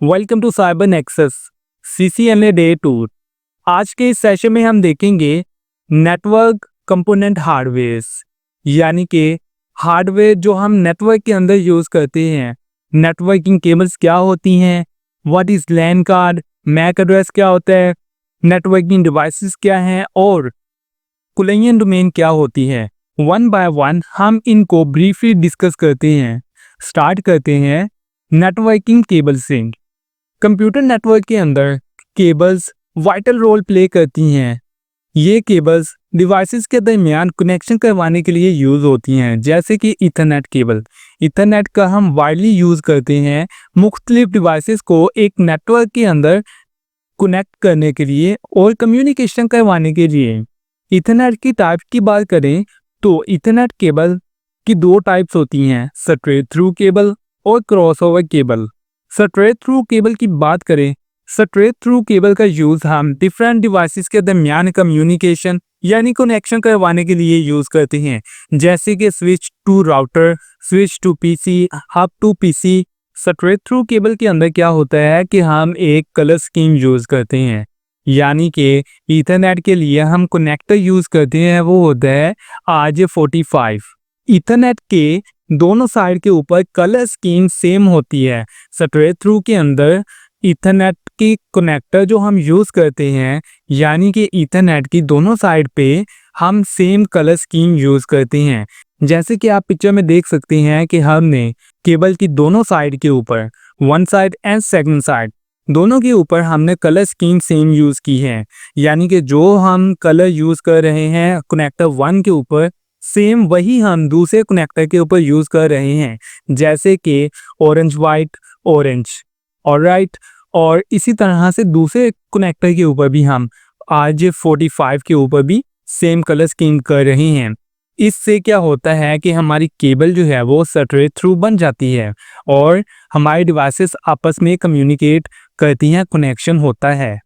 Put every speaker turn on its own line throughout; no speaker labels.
Welcome to Cyber Nexus CCNA day tour. आज के इस सेशन में हम देखेंगे नेटवर्क कंपोनेंट हार्डवेयर, यानी कि हार्डवेयर जो हम नेटवर्क के अंदर यूज़ करते हैं। नेटवर्किंग केबल्स क्या होती हैं, what is LAN card, MAC address क्या होता है, नेटवर्किंग डिवाइसेस क्या हैं और कुलियन डोमेन क्या होती है। वन बाय वन हम इनको ब्रीफली डिस्कस करते हैं। स्टार्ट करते हैं नेटवर्किंग केबल से। कंप्यूटर नेटवर्क के अंदर केबल्स वाइटल रोल प्ले करती हैं। ये केबल्स डिवाइसेस के दरमियान कनेक्शन करवाने के लिए यूज़ होती हैं, जैसे कि ईथरनेट केबल। ईथरनेट का हम वाइडली यूज़ करते हैं मुख्तलिफ डिवाइसेस को एक नेटवर्क के अंदर कनेक्ट करने के लिए और कम्युनिकेशन करवाने के लिए। ईथरनेट की टाइप की बात करें तो ईथरनेट केबल की दो टाइप्स होती हैं, स्ट्रेट थ्रू केबल और crossover cable. Straight through cable की बात करें, स्ट्रेट थ्रू केबल का यूज़ हम डिफरेंट डिवाइसेस के दरमियान कम्युनिकेशन यानी कनेक्शन करवाने के लिए यूज़ करते हैं, जैसे कि switch to router, switch to PC, hub to PC. Straight through cable के अंदर क्या होता है कि हम एक कलर स्कीम यूज़ करते हैं, यानी कि ईथरनेट के लिए हम कनेक्टर यूज़ करते हैं, वो होता है RJ45। ईथरनेट के दोनों साइड के ऊपर कलर स्कीम सेम होती है। स्ट्रेट थ्रू के अंदर ईथरनेट की कनेक्टर जो हम यूज़ करते हैं, यानी कि ईथरनेट की दोनों साइड पे हम सेम कलर स्कीम यूज़ करते हैं। जैसे कि आप पिक्चर में देख सकते हैं कि हमने केबल की दोनों साइड के ऊपर, one side and second side, दोनों के ऊपर हमने कलर स्कीम सेम यूज़ की है, यानी कि जो हम कलर यूज़ कर रहे हैं कनेक्टर 1 के ऊपर, सेम वही हम दूसरे कनेक्टर के ऊपर यूज़ कर रहे हैं, जैसे कि ऑरेंज वाइट ऑरेंज, ऑलराइट। और इसी तरह से दूसरे कनेक्टर के ऊपर भी हम RJ45 के ऊपर भी सेम कलर स्कीम कर रहे हैं। इससे क्या होता है कि हमारी केबल जो है वो स्ट्रेट थ्रू बन जाती है और हमारी डिवाइसेस आपस में कम्युनिकेट करती हैं, कनेक्शन होता है।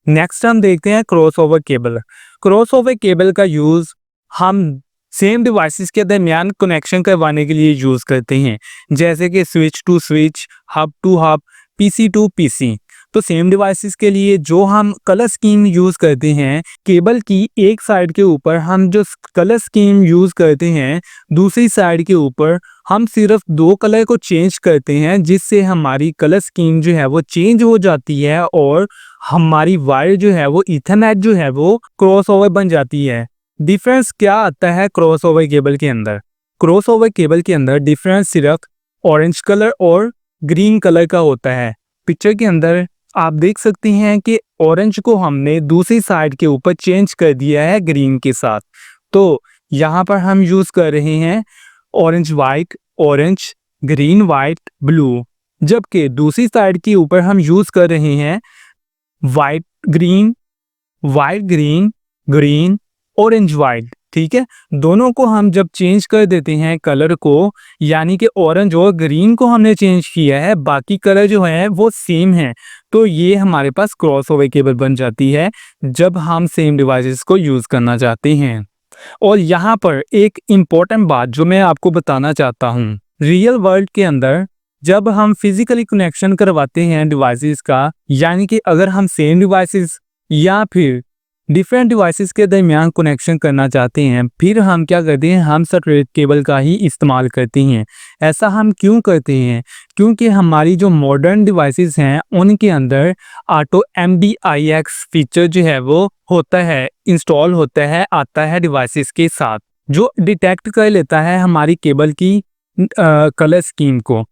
नेक्स्ट हम देखते हैं क्रॉसओवर केबल। क्रॉसओवर केबल का यूज़ हम सेम डिवाइसेस के दरमियान कनेक्शन करवाने के लिए यूज़ करते हैं, जैसे कि switch to switch, hub to hub, PC to PC. तो सेम डिवाइसेस के लिए जो हम कलर स्कीम यूज़ करते हैं, केबल की एक साइड के ऊपर हम जो कलर स्कीम यूज़ करते हैं, दूसरी साइड के ऊपर हम सिर्फ दो कलर को चेंज करते हैं, जिससे हमारी कलर स्कीम जो है वो चेंज हो जाती है और हमारी वायर जो है वो ईथरनेट जो है वो क्रॉसओवर बन जाती है। डिफरेंस क्या आता है क्रॉसओवर केबल के अंदर? क्रॉसओवर केबल के अंदर डिफरेंस सिर्फ ऑरेंज कलर और ग्रीन कलर का होता है। पिक्चर के अंदर आप देख सकते हैं कि ऑरेंज को हमने दूसरी साइड के ऊपर चेंज कर दिया है ग्रीन के साथ। तो यहाँ पर हम यूज़ कर रहे हैं orange white orange, green white blue, जबकि दूसरी साइड के ऊपर हम यूज़ कर रहे हैं white green, green, orange white. ठीक है, दोनों को हम जब चेंज कर देते हैं कलर को, यानी कि ऑरेंज और ग्रीन को हमने चेंज किया है, बाकी कलर जो है वो सेम है, तो ये हमारे पास क्रॉसओवर केबल बन जाती है जब हम सेम डिवाइसेस को यूज़ करना चाहते हैं। और यहाँ पर एक इम्पॉर्टेंट बात जो मैं आपको बताना चाहता हूँ, रियल वर्ल्ड के अंदर जब हम फिजिकली कनेक्शन करवाते हैं डिवाइसेस का, यानी कि अगर हम सेम डिवाइसेस या फिर डिफरेंट डिवाइसेस के दरमियान कनेक्शन करना चाहते हैं, फिर हम क्या करते हैं, हम स्ट्रेट केबल का ही इस्तेमाल करते हैं। ऐसा हम क्यों करते हैं? क्योंकि हमारी जो मॉडर्न डिवाइसेस हैं उनके अंदर ऑटो MBIX फीचर जो है वो होता है, इंस्टॉल होता है, आता है डिवाइसेस के साथ, जो डिटेक्ट कर लेता है हमारी केबल की कलर स्कीम को।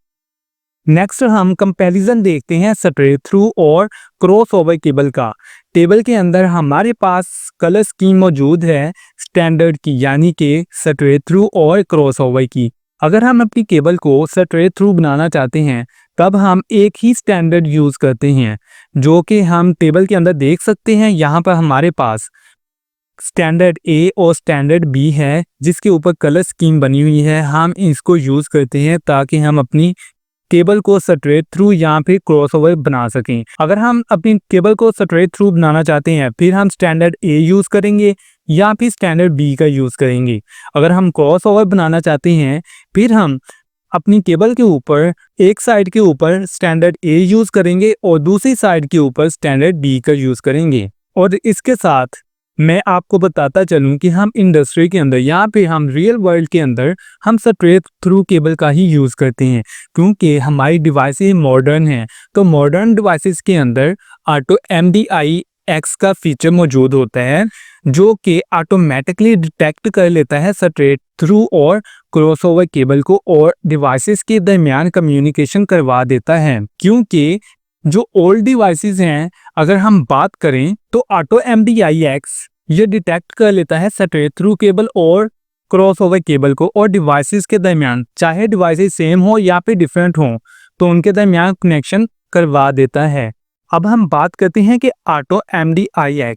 नेक्स्ट हम कंपैरिजन देखते हैं स्ट्रेट थ्रू और क्रॉसओवर केबल का। टेबल के अंदर हमारे पास कलर स्कीम मौजूद है स्टैंडर्ड की, यानी कि स्ट्रेट थ्रू और क्रॉसओवर की। अगर हम अपनी केबल को स्ट्रेट थ्रू बनाना चाहते हैं तब हम एक ही स्टैंडर्ड यूज़ करते हैं, जो कि हम टेबल के अंदर देख सकते हैं। यहाँ पर हमारे पास स्टैंडर्ड A और स्टैंडर्ड B है, जिसके ऊपर कलर स्कीम बनी हुई है। हम इसको यूज़ करते हैं ताकि हम अपनी केबल को स्ट्रेट थ्रू या फिर क्रॉसओवर बना सकें। अगर हम अपनी केबल को स्ट्रेट थ्रू बनाना चाहते हैं फिर हम स्टैंडर्ड A यूज़ करेंगे या फिर स्टैंडर्ड B का यूज़ करेंगे। अगर हम क्रॉसओवर बनाना चाहते हैं फिर हम अपनी केबल के ऊपर एक साइड के ऊपर स्टैंडर्ड ए यूज़ करेंगे और दूसरी साइड के ऊपर स्टैंडर्ड बी का यूज़ करेंगे। और इसके साथ मैं आपको बताता चलूं कि हम इंडस्ट्री के अंदर यहाँ पे हम रियल वर्ल्ड के अंदर हम स्ट्रेट थ्रू केबल का ही यूज़ करते हैं, क्योंकि हमारी डिवाइसेस मॉडर्न हैं। तो मॉडर्न डिवाइसेस के अंदर ऑटो MDIX का फीचर मौजूद होता है, जो कि ऑटोमेटिकली डिटेक्ट कर लेता है स्ट्रेट थ्रू और क्रॉसओवर केबल को और डिवाइसेस के दरमियान कम्युनिकेशन करवा देता है। क्योंकि जो ओल्ड डिवाइसेस हैं, अगर हम बात करें तो ऑटो MDIX ये डिटेक्ट कर लेता है स्ट्रेट थ्रू केबल और क्रॉसओवर केबल को और डिवाइसेस के दरमियान, चाहे डिवाइसेस सेम हो या फिर डिफरेंट हो, तो उनके दरमियान कनेक्शन करवा देता है। अब हम बात करते हैं कि ऑटो MDIX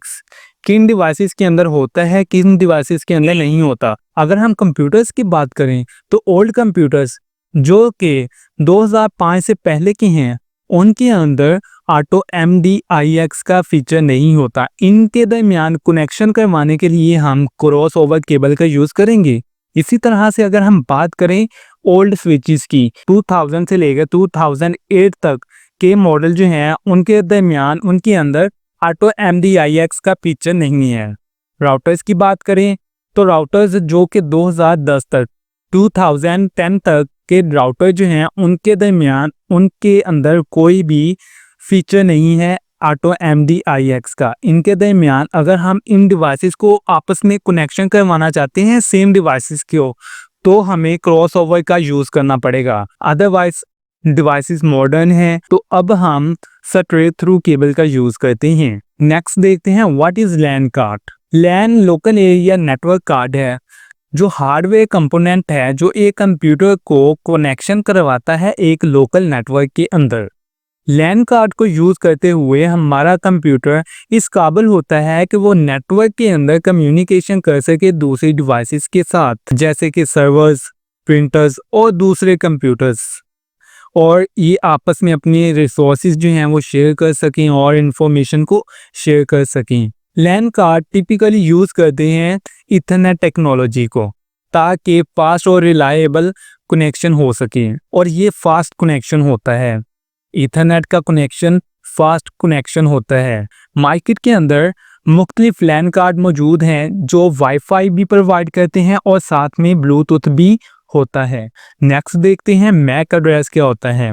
किन डिवाइसेस के अंदर होता है, किन डिवाइसेस के अंदर नहीं होता। अगर हम कंप्यूटर्स की बात करें तो ओल्ड कंप्यूटर्स जो कि 2005 से पहले के हैं, उनके अंदर ऑटो MDIX का फीचर नहीं होता। इनके दरमियान कनेक्शन करवाने के लिए हम क्रॉस ओवर केबल का यूज़ करेंगे। इसी तरह से अगर हम बात करें ओल्ड स्विचेस की, 2000 से लेकर 2008 तक के मॉडल जो हैं, उनके दरमियान उनके अंदर ऑटो MDIX का फीचर नहीं है। राउटर्स की बात करें तो राउटर्स जो कि 2010 तक 2010 तक के राउटर जो हैं, उनके दरमियान उनके अंदर कोई भी फीचर नहीं है ऑटो MDIX का। इनके दरमियान अगर हम इन डिवाइसेस को आपस में कनेक्शन करवाना चाहते हैं सेम डिवाइसेस को, तो हमें क्रॉस ओवर का यूज़ करना पड़ेगा। अदरवाइज डिवाइसेस मॉडर्न हैं, तो अब हम स्ट्रेट थ्रू केबल का यूज़ करते हैं। नेक्स्ट देखते हैं what is LAN card. LAN local area network card है, जो हार्डवेयर कंपोनेंट है जो एक कंप्यूटर को कनेक्शन करवाता है एक लोकल नेटवर्क के अंदर। लैन कार्ड को यूज़ करते हुए हमारा कंप्यूटर इस काबिल होता है कि वो नेटवर्क के अंदर कम्युनिकेशन कर सके दूसरी डिवाइसेस के साथ, जैसे कि सर्वर्स, प्रिंटर्स और दूसरे कंप्यूटर्स, और ये आपस में अपनी रिसोर्सेज जो हैं वो शेयर कर सकें और इन्फॉर्मेशन को शेयर कर सकें। लैन कार्ड टिपिकली यूज़ करते हैं इथरनेट टेक्नोलॉजी को, ताकि फास्ट और रिलायबल कनेक्शन हो सके, और ये फास्ट कनेक्शन होता है। इथरनेट का कनेक्शन फास्ट कनेक्शन होता है। मार्केट के अंदर मुख्तलिफ लैन कार्ड मौजूद हैं जो वाईफाई भी प्रोवाइड करते हैं और साथ में ब्लूटूथ भी होता है। नेक्स्ट देखते हैं मैक एड्रेस क्या होता है।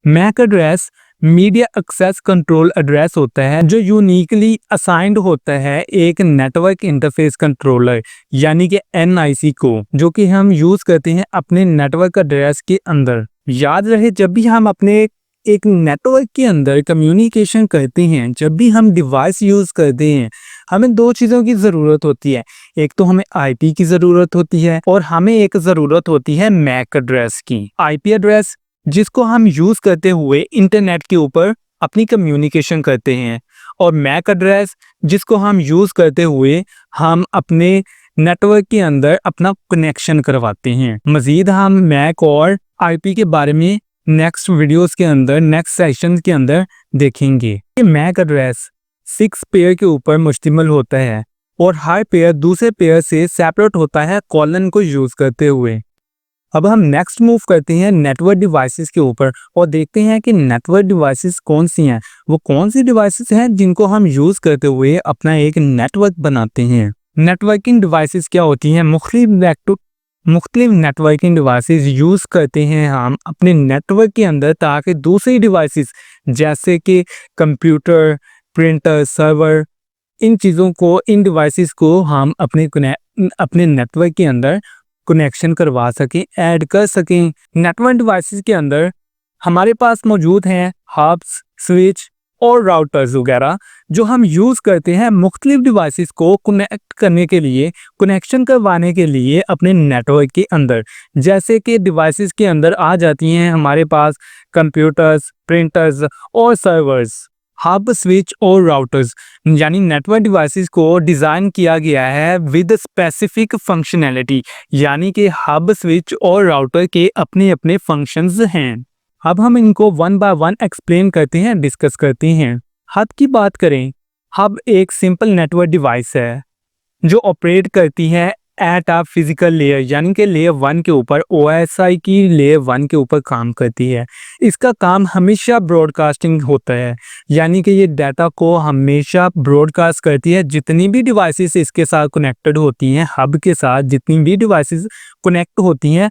MAC address media access control address होता है, जो यूनिकली असाइंड होता है एक नेटवर्क इंटरफेस कंट्रोलर यानी कि NIC को, जो कि हम यूज़ करते हैं अपने नेटवर्क एड्रेस के अंदर। याद रहे, जब भी हम अपने एक नेटवर्क के अंदर कम्युनिकेशन करते हैं, जब भी हम डिवाइस यूज़ करते हैं, हमें दो चीज़ों की ज़रूरत होती है। एक तो हमें IP की ज़रूरत होती है और हमें एक ज़रूरत होती है मैक एड्रेस की। IP एड्रेस जिसको हम यूज़ करते हुए इंटरनेट के ऊपर अपनी कम्युनिकेशन करते हैं, और मैक एड्रेस जिसको हम यूज़ करते हुए हम अपने नेटवर्क के अंदर अपना कनेक्शन करवाते हैं। मज़ीद हम मैक और IP के बारे में नेक्स्ट वीडियोस के अंदर, नेक्स्ट सेशन के अंदर देखेंगे। ये मैक एड्रेस 6 पेयर के ऊपर मुश्तमिल होता है और हर पेयर दूसरे पेयर से सेपरेट होता है कॉलन को यूज़ करते हुए। अब हम नेक्स्ट मूव करते हैं नेटवर्क डिवाइसेस के ऊपर और देखते हैं कि नेटवर्क डिवाइसेस कौन सी हैं, वो कौन सी डिवाइसेस हैं जिनको हम यूज़ करते हुए अपना एक नेटवर्क बनाते हैं। नेटवर्किंग डिवाइसेस क्या होती हैं? मुख्तलिफ नेटवर्किंग डिवाइसेस यूज़ करते हैं हम अपने नेटवर्क के अंदर, ताकि दूसरी डिवाइसेस जैसे कि कंप्यूटर, प्रिंटर, सर्वर, इन चीज़ों को, इन डिवाइसेस को हम अपने नेटवर्क के अंदर कनेक्शन करवा सकें, ऐड कर सकें। नेटवर्क डिवाइसेस के अंदर हमारे पास मौजूद हैं हब्स, स्विच और राउटर्स वगैरह, जो हम यूज़ करते हैं मुख्तलिफ डिवाइसेस को कनेक्ट करने के लिए, कनेक्शन करवाने के लिए अपने नेटवर्क के अंदर। जैसे कि डिवाइसेस के अंदर आ जाती हैं हमारे पास कंप्यूटर्स, प्रिंटर्स और सर्वर्स। हब, स्विच और राउटर्स यानी नेटवर्क डिवाइसेस को डिज़ाइन किया गया है विद स्पेसिफिक फंक्शनैलिटी, यानी कि हब, स्विच और राउटर के अपने अपने फंक्शंस हैं। अब हम इनको वन बाय वन एक्सप्लेन करते हैं, डिस्कस करते हैं। हब की बात करें, हब एक सिंपल नेटवर्क डिवाइस है जो ऑपरेट करती है एट अ फिजिकल लेयर यानी कि लेयर 1 के ऊपर OSI की लेयर 1 के ऊपर काम करती है। इसका काम हमेशा ब्रॉडकास्टिंग होता है, यानी कि ये डाटा को हमेशा ब्रॉडकास्ट करती है। जितनी भी डिवाइसेस इसके साथ कनेक्टेड होती हैं, हब के साथ जितनी भी डिवाइसेस कनेक्ट होती हैं,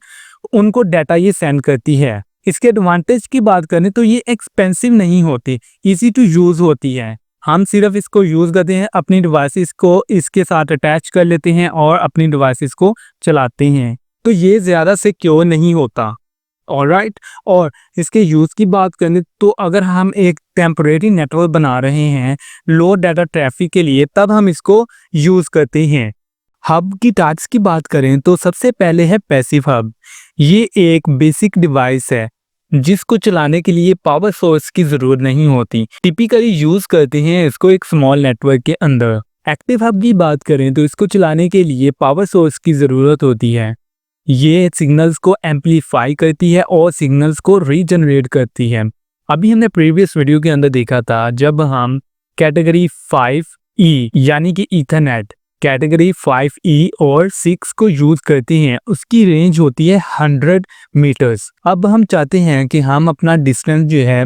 उनको डाटा ये सेंड करती है। इसके एडवांटेज की बात करें तो ये एक्सपेंसिव नहीं होती, इजी टू यूज़ होती है। हम सिर्फ इसको यूज़ करते हैं, अपनी डिवाइसेस को इसके साथ अटैच कर लेते हैं और अपनी डिवाइसेस को चलाते हैं, तो ये ज़्यादा सिक्योर नहीं होता। ऑलराइट, और इसके यूज़ की बात करें तो अगर हम एक टेम्परेरी नेटवर्क बना रहे हैं लो डाटा ट्रैफिक के लिए, तब हम इसको यूज़ करते हैं। हब की टास्क की बात करें तो सबसे पहले है पैसिव हब। ये एक बेसिक डिवाइस है जिसको चलाने के लिए पावर सोर्स की ज़रूरत नहीं होती। टिपिकली यूज़ करते हैं इसको एक स्मॉल नेटवर्क के अंदर। एक्टिव हब की बात करें तो इसको चलाने के लिए पावर सोर्स की ज़रूरत होती है। ये सिग्नल्स को एम्पलीफाई करती है और सिग्नल्स को रीजनरेट करती है। अभी हमने प्रीवियस वीडियो के अंदर देखा था, जब हम कैटेगरी 5E यानी कि ईथरनेट कैटेगरी 5E और 6 को यूज़ करते हैं, उसकी रेंज होती है 100 मीटर्स। अब हम चाहते हैं कि हम अपना डिस्टेंस जो है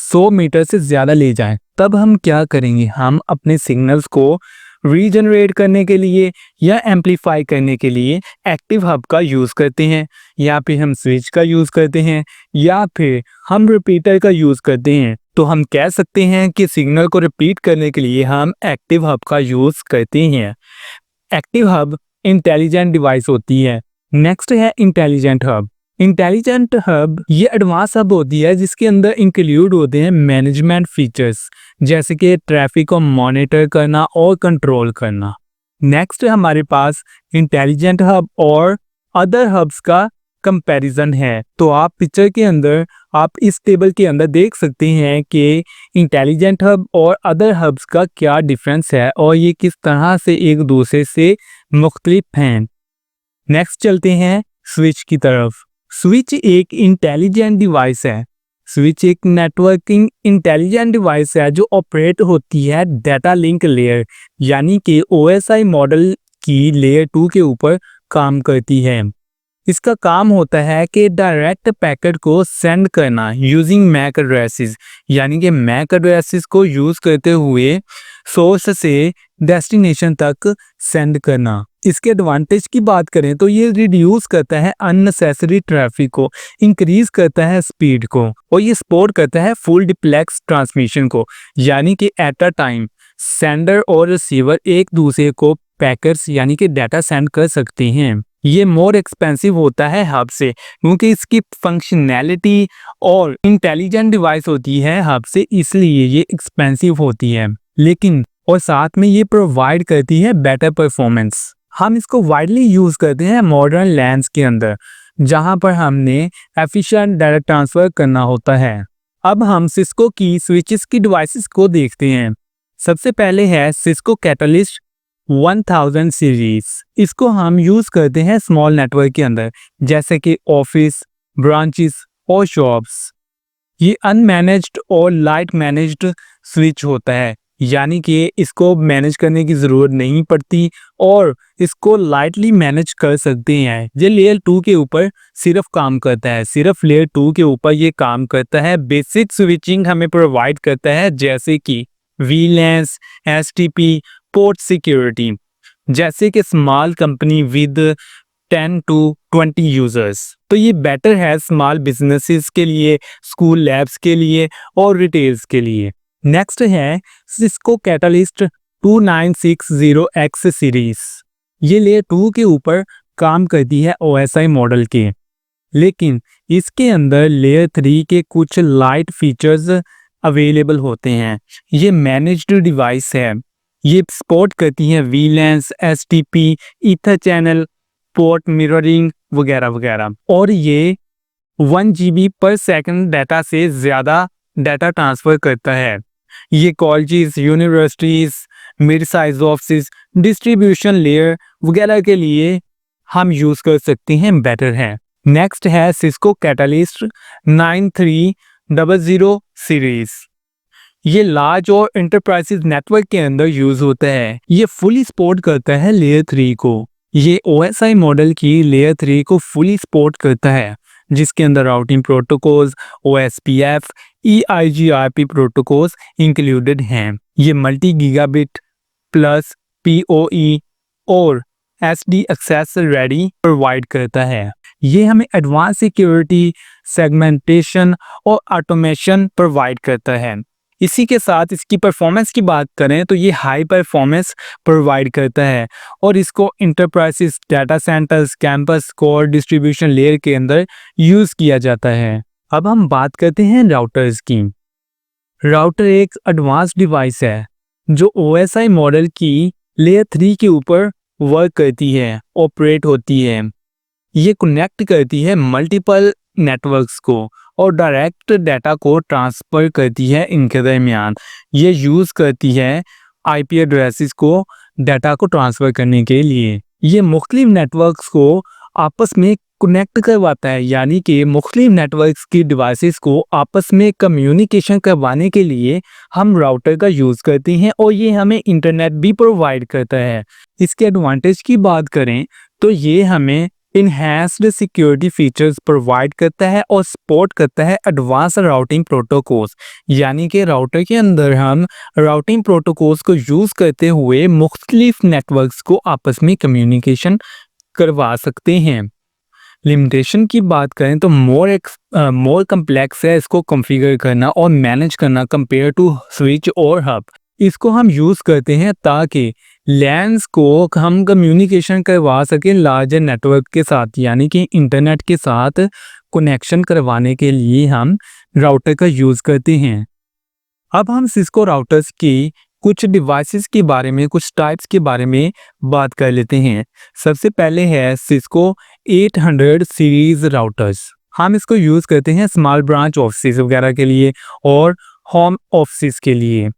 100 मीटर से ज़्यादा ले जाएं, तब हम क्या करेंगे, हम अपने सिग्नल्स को रीजनरेट करने के लिए या एम्पलीफाई करने के लिए एक्टिव हब का यूज़ करते हैं, या फिर हम स्विच का यूज़ करते हैं, या फिर हम रिपीटर का यूज़ करते हैं। तो हम कह सकते हैं कि सिग्नल को रिपीट करने के लिए हम एक्टिव हब का यूज़ करते हैं। एक्टिव हब इंटेलिजेंट डिवाइस होती है। नेक्स्ट है इंटेलिजेंट हब। इंटेलिजेंट हब ये एडवांस हब होती है जिसके अंदर इंक्लूड होते हैं मैनेजमेंट फीचर्स, जैसे कि ट्रैफिक को मॉनिटर करना और कंट्रोल करना। नेक्स्ट हमारे पास इंटेलिजेंट हब और अदर हब्स का कंपैरिजन है। तो आप पिक्चर के अंदर, आप इस टेबल के अंदर देख सकते हैं कि इंटेलिजेंट हब और अदर हब्स का क्या डिफरेंस है और ये किस तरह से एक दूसरे से मुख्तलिफ हैं। नेक्स्ट चलते हैं स्विच की तरफ। स्विच एक इंटेलिजेंट डिवाइस है। स्विच एक नेटवर्किंग इंटेलिजेंट डिवाइस है जो ऑपरेट होती है डाटा लिंक लेयर यानी कि OSI मॉडल की लेयर 2 के ऊपर काम करती है। इसका काम होता है कि डायरेक्ट पैकेट को सेंड करना यूजिंग मैक एड्रेसेस, यानी कि मैक एड्रेसेस को यूज़ करते हुए सोर्स से डेस्टिनेशन तक सेंड करना। इसके एडवांटेज की बात करें तो ये रिड्यूस करता है अननेसेसरी ट्रैफिक को, इंक्रीज करता है स्पीड को, और ये सपोर्ट करता है फुल डिप्लेक्स ट्रांसमिशन को, यानी कि एट अ टाइम सेंडर और रिसीवर एक दूसरे को पैकेट्स यानी कि डाटा सेंड कर सकते हैं। ये मोर एक्सपेंसिव होता है हब से, क्योंकि इसकी फंक्शनैलिटी और इंटेलिजेंट डिवाइस होती है हब से, इसलिए ये एक्सपेंसिव होती है, लेकिन और साथ में ये प्रोवाइड करती है बेटर परफॉर्मेंस। हम इसको वाइडली यूज़ करते हैं मॉडर्न लैंड्स के अंदर, जहां पर हमने एफिशिएंट डाटा ट्रांसफ़र करना होता है। अब हम सिस्को की स्विचेस की डिवाइसेस को देखते हैं। सबसे पहले है सिस्को कैटलिस्ट 1000 सीरीज। इसको हम यूज़ करते हैं स्मॉल नेटवर्क के अंदर, जैसे कि ऑफिस, ब्रांचेस और शॉप्स। ये अनमैनेज्ड और लाइट मैनेज्ड स्विच होता है, यानी कि इसको मैनेज करने की ज़रूरत नहीं पड़ती और इसको लाइटली मैनेज कर सकते हैं। ये लेयर 2 के ऊपर सिर्फ काम करता है, सिर्फ लेयर 2 के ऊपर ये काम करता है। बेसिक स्विचिंग हमें प्रोवाइड करता है, जैसे कि VLANs, STP, पोर्ट सिक्योरिटी, जैसे कि small company with 10 to 20 users. तो ये बेटर है स्मॉल बिजनेसेस के लिए, स्कूल लैब्स के लिए और रिटेल्स के लिए। नेक्स्ट है सिस्को कैटलिस्ट 2960X सीरीज। ये लेयर 2 के ऊपर काम करती है OSI मॉडल के, लेकिन इसके अंदर लेयर 3 के कुछ लाइट फीचर्स अवेलेबल होते हैं। ये मैनेज्ड डिवाइस है, ये सपोर्ट करती है VLANs, STP, ether channel, port mirroring वगैरह वगैरह, और ये 1 GB पर सेकंड डाटा से ज़्यादा डाटा ट्रांसफ़र करता है। ये colleges, universities, mid size office, distribution layer वगैरह के लिए हम यूज़ कर सकते हैं, बेटर है। नेक्स्ट है सिस्को कैटलिस्ट 9300 सीरीज़। ये लार्ज और इंटरप्राइजेज नेटवर्क के अंदर यूज़ होता है। ये फुली सपोर्ट करता है लेयर 3 को। ये OSI मॉडल की लेयर 3 को फुली सपोर्ट करता है, जिसके अंदर routing protocols, OSPF, EIGRP protocols included हैं। ये मल्टी गीगाबिट प्लस PoE और SD एक्सेस रेडी प्रोवाइड करता है। ये हमें एडवांस सिक्योरिटी, सेगमेंटेशन और ऑटोमेशन प्रोवाइड करता है। इसी के साथ इसकी परफॉर्मेंस की बात करें तो ये हाई परफॉर्मेंस प्रोवाइड करता है और इसको enterprises, data centres, campus, core, distribution layer के अंदर यूज़ किया जाता है। अब हम बात करते हैं राउटर्स की। राउटर एक एडवांस डिवाइस है जो OSI मॉडल की लेयर 3 के ऊपर वर्क करती है, ऑपरेट होती है। ये कनेक्ट करती है मल्टीपल नेटवर्क्स को और डायरेक्ट डाटा को ट्रांसफ़र करती है इनके दरमियान। ये यूज़ करती है IP एड्रेसेस को डाटा को ट्रांसफ़र करने के लिए। ये मुख्तलिफ नेटवर्क्स को आपस में कनेक्ट करवाता है, यानी कि मुख्तलिफ नेटवर्क्स की डिवाइसेस को आपस में कम्युनिकेशन करवाने के लिए हम राउटर का यूज़ करते हैं और ये हमें इंटरनेट भी प्रोवाइड करता है। इसके एडवांटेज की बात करें तो ये हमें इन्हेंस्ड सिक्योरिटी फीचर्स प्रोवाइड करता है और सपोर्ट करता है एडवांस राउटिंग प्रोटोकॉल्स, यानी कि राउटर के अंदर हम राउटिंग प्रोटोकॉल्स को यूज़ करते हुए मुख्तलिफ नेटवर्क्स को आपस में कम्युनिकेशन करवा सकते हैं। लिमिटेशन की बात करें तो मोर कम्प्लेक्स है इसको कॉन्फ़िगर करना और मैनेज करना कंपेयर टू स्विच और हब। इसको हम यूज़ करते हैं ताकि लैन्स को हम कम्युनिकेशन करवा सकें लार्जर नेटवर्क के साथ, यानी कि इंटरनेट के साथ कनेक्शन करवाने के लिए हम राउटर का यूज़ करते हैं। अब हम सिस्को राउटर्स की कुछ डिवाइसेस के बारे में, कुछ टाइप्स के बारे में बात कर लेते हैं। सबसे पहले है सिस्को 800 सीरीज राउटर्स। हम इसको यूज़ करते हैं स्मॉल ब्रांच ऑफिस वगैरह के लिए और होम ऑफिस के लिए।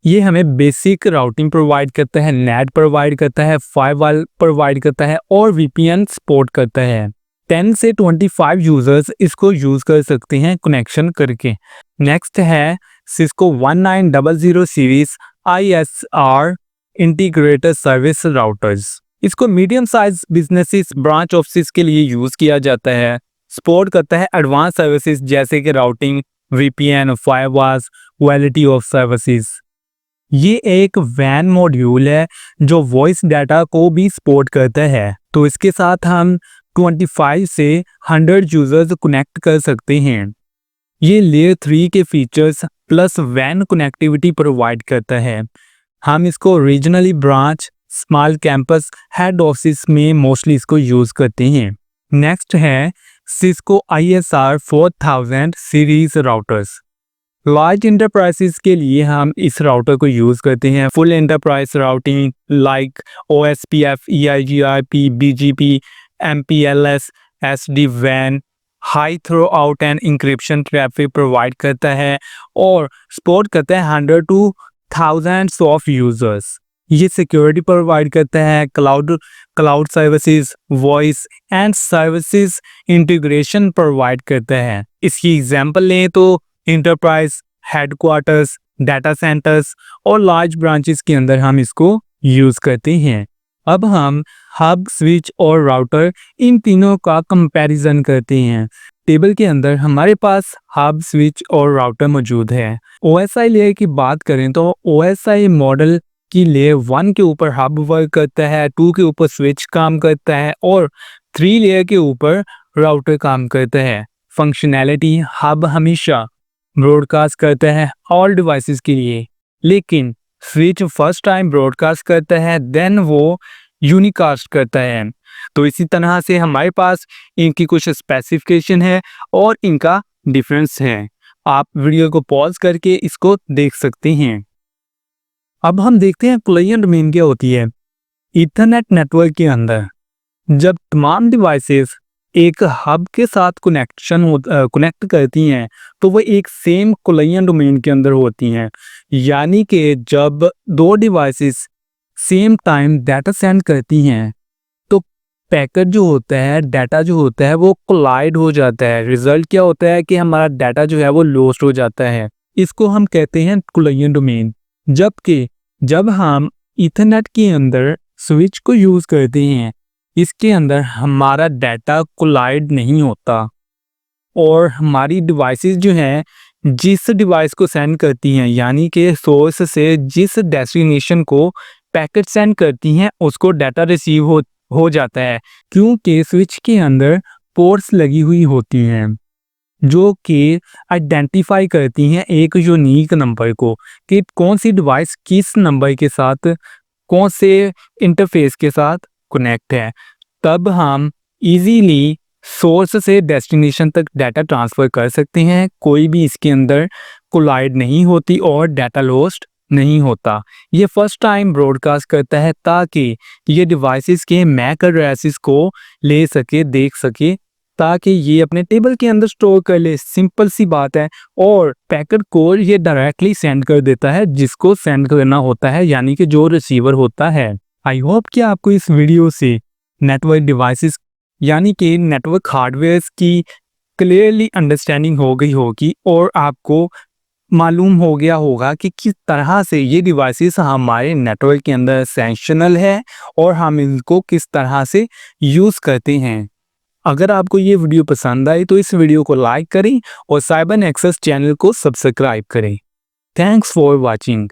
ये हमें बेसिक राउटिंग प्रोवाइड करता है, नेट प्रोवाइड करता है, फायरवॉल प्रोवाइड करता है और VPN सपोर्ट करता है। 10 से 25 यूज़र्स इसको यूज़ कर सकते हैं कनेक्शन करके। नेक्स्ट है Cisco 1900 series ISR integrated service routers. इसको medium size businesses, branch office के लिए यूज़ किया जाता है। सपोर्ट करता है एडवांस सर्विसेज जैसे कि routing, VPN, firewalls, quality of services. ये एक वैन मॉड्यूल है जो वॉइस डाटा को भी सपोर्ट करता है, तो इसके साथ हम 25 से 100 यूजर्स कनेक्ट कर सकते हैं। ये लेयर 3 के फीचर्स प्लस वैन कनेक्टिविटी प्रोवाइड करता है। हम इसको regionally branch, small campus, head office में मोस्टली इसको यूज़ करते हैं। नेक्स्ट है Cisco ISR 4000 series routers. Large enterprises के लिए हम इस राउटर को यूज़ करते हैं। Full enterprise routing like OSPF, EIGRP, BGP, MPLS, SD-WAN, high throughput and encryption traffic provide करता है और सपोर्ट करता है 100 to thousands ऑफ यूजर्स। ये सिक्योरिटी प्रोवाइड करता है, cloud services, voice and services integration provide करता है। इसकी एग्जांपल लें तो इंटरप्राइज, हेडक्वार्टर्स, डाटा सेंटर्स और लार्ज ब्रांचेस के अंदर हम इसको यूज़ करते हैं। अब हम हब, स्विच और राउटर इन तीनों का कंपैरिजन करते हैं। टेबल के अंदर हमारे पास हब, स्विच और राउटर मौजूद है। OSI लेयर की बात करें तो OSI मॉडल की लेयर 1 के ऊपर हब वर्क करता है, 2 के ऊपर स्विच काम करता है और 3 लेयर के ऊपर राउटर काम करता है। फंक्शनैलिटी, हब हमेशा ब्रॉडकास्ट करता है ऑल डिवाइसेस के लिए, लेकिन स्विच फर्स्ट टाइम ब्रॉडकास्ट करता है देन वो यूनिकास्ट करता है। तो इसी तरह से हमारे पास इनकी कुछ स्पेसिफिकेशन है और इनका डिफरेंस है। आप वीडियो को पॉज करके इसको देख सकते हैं। अब हम देखते हैं क्लाइंट डोमेन क्या होती है। ईथरनेट नेटवर्क के अंदर जब तमाम डिवाइसेस एक हब के साथ कनेक्ट करती हैं तो वो एक सेम क्लाइंट डोमेन के अंदर होती हैं, यानी कि जब दो devices same time data send करती हैं तो पैकेट जो होता है, डाटा जो होता है वो कोलाइड हो जाता है। रिजल्ट क्या होता है कि हमारा डाटा जो है वो लॉस्ट हो जाता है। इसको हम कहते हैं क्लाइंट डोमेन। जबकि जब हम ईथरनेट के अंदर स्विच को यूज़ करते हैं इसके अंदर हमारा डाटा कोलाइड नहीं होता और हमारी डिवाइसेस जो हैं जिस डिवाइस को सेंड करती हैं यानी कि सोर्स से जिस डेस्टिनेशन को पैकेट सेंड करती हैं उसको डाटा रिसीव हो जाता है, क्योंकि स्विच के अंदर पोर्ट्स लगी हुई होती हैं जो कि आइडेंटिफाई करती हैं एक यूनिक नंबर को कि कौन सी डिवाइस किस नंबर के साथ कौन से इंटरफेस के साथ कनेक्ट है। तब हम इजीली सोर्स से डेस्टिनेशन तक डाटा ट्रांसफ़र कर सकते हैं, कोई भी इसके अंदर कोलाइड नहीं होती और डाटा लॉस्ट नहीं होता। ये फर्स्ट टाइम ब्रॉडकास्ट करता है ताकि ये डिवाइसेस के मैक एड्रेसेस को ले सके, देख सके, ताकि ये अपने टेबल के अंदर स्टोर कर ले। सिंपल सी बात है। और पैकेट को ये डायरेक्टली सेंड कर देता है जिसको सेंड करना होता है यानी कि जो रिसीवर होता है। आई होप कि आपको इस वीडियो से नेटवर्क डिवाइसेस यानी कि नेटवर्क हार्डवेयर्स की क्लियरली अंडरस्टैंडिंग हो गई होगी और आपको मालूम हो गया होगा कि किस तरह से ये डिवाइसेस हमारे नेटवर्क के अंदर एसेंशियल है और हम इनको किस तरह से यूज़ करते हैं। अगर आपको ये वीडियो पसंद आई तो इस वीडियो को लाइक करें और साइबर नेक्सस चैनल को सब्सक्राइब करें। Thanks for watching.